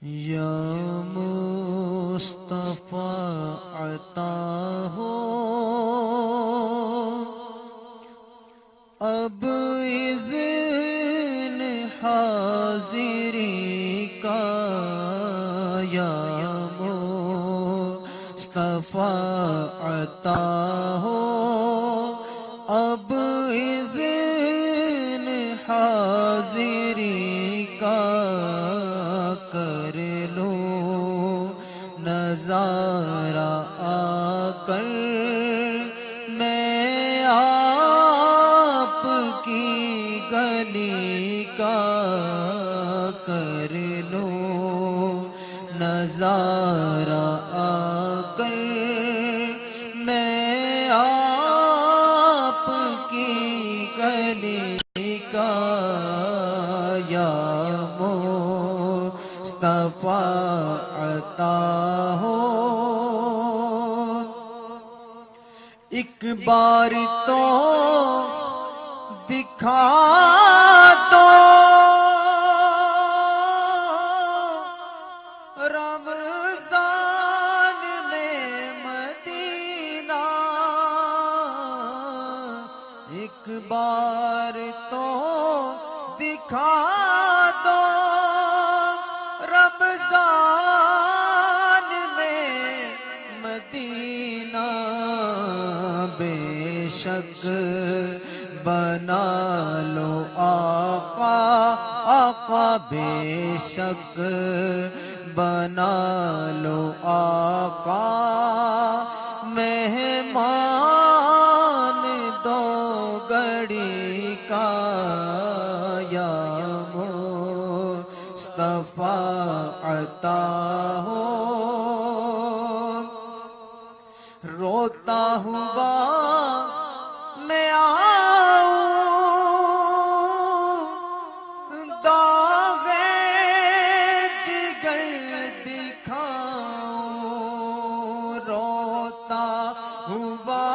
یا مصطفیٰ عطا ہو اب اذن حاضری کا، یا مصطفیٰ عطا ہو اب اذن حاضری کا، کر لو نظارہ آ کر میں آپ کی گلی کا، کر لو نظارہ آ کر میں آپ کی گلی کا، یا مصطفیٰ عطا ہو ایک بار تو دکھا دو رمضان میں مدینہ، ایک بار تو دکھا دو رمضان میں مدینہ، بے شک بنا لو آقا آقا، بے شک بنا لو آقا مہمان دو گھڑی کا، یا مصطفیٰ عطا ہو روتا ہوا میں آؤں داغ جگر دکھاؤں، روتا ہوا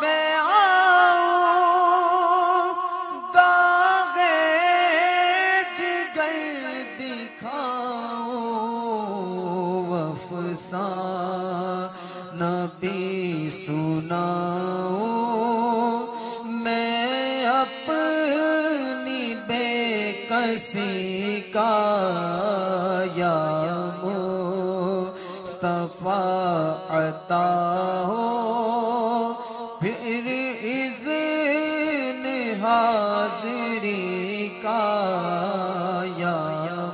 میں آؤں داغ جگر دکھاؤں، افسانہ بھی سناؤں میں اپنی بے کسی کا، یا مصطفیٰ عطا ہو پھر اذن حاضری کا، یا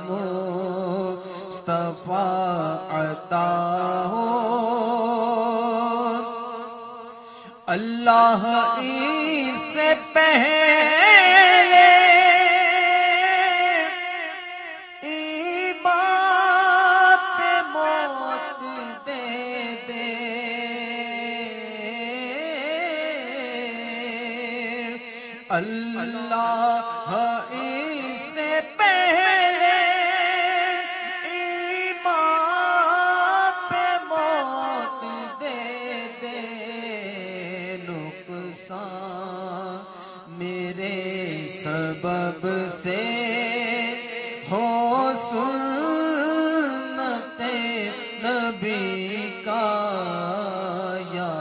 مصطفیٰ عطا ہو اللہ اس سے پہلے ایمان پہ موت دے دے، اللہ اس سے پہلے ایمان پہ موت دے دے، میرے سبب سے ہو سنت نبی کا، یا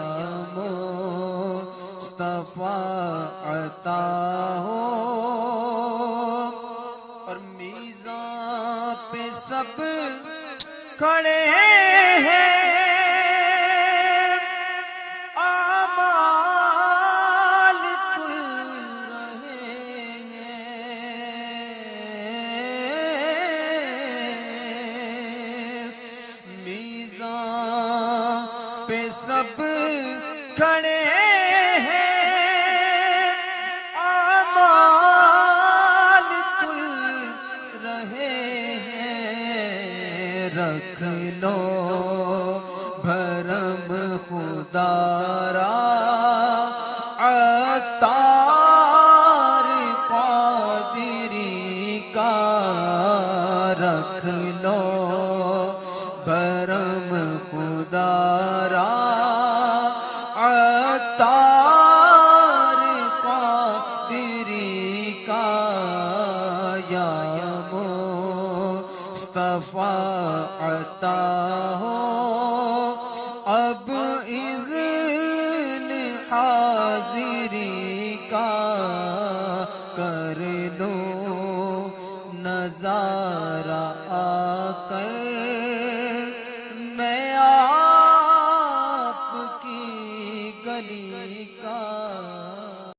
مصطفیٰ عطا ہو اور میزان پہ سب کھڑے ہیں پہ سب کھڑے ہیں اعمال کل رہے ہیں، رکھ لو بھرم خدا را عطار قادری کا، رکھ لو بھرم خدا را عطار قادری کا، یا مصطفیٰ عطا ہو اب اذن حاضری کا کر لو نظارہ آ کر